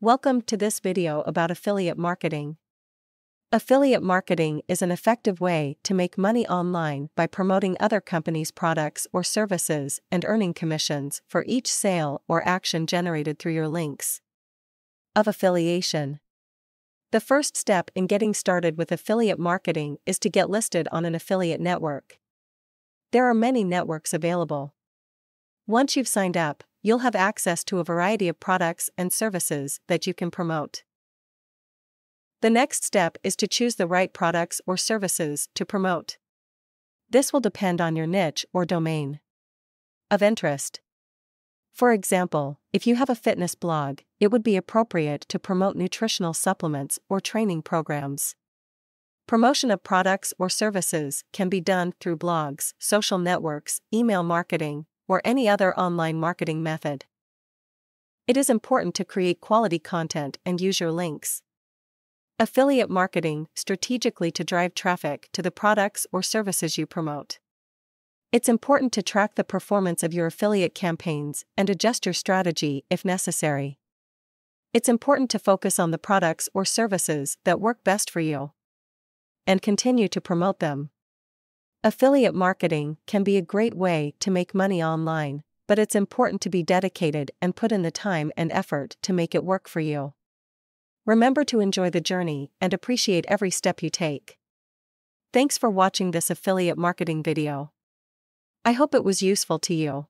Welcome to this video about affiliate marketing. Affiliate marketing is an effective way to make money online by promoting other companies' products or services and earning commissions for each sale or action generated through your links of affiliation. The first step in getting started with affiliate marketing is to get listed on an affiliate network. There are many networks available. Once you've signed up, you'll have access to a variety of products and services that you can promote. The next step is to choose the right products or services to promote. This will depend on your niche or domain of interest. For example, if you have a fitness blog, it would be appropriate to promote nutritional supplements or training programs. Promotion of products or services can be done through blogs, social networks, email marketing, or any other online marketing method. It is important to create quality content and use your links. Affiliate marketing strategically to drive traffic to the products or services you promote. It's important to track the performance of your affiliate campaigns and adjust your strategy if necessary. It's important to focus on the products or services that work best for you and continue to promote them. Affiliate marketing can be a great way to make money online, but it's important to be dedicated and put in the time and effort to make it work for you. Remember to enjoy the journey and appreciate every step you take. Thanks for watching this affiliate marketing video. I hope it was useful to you.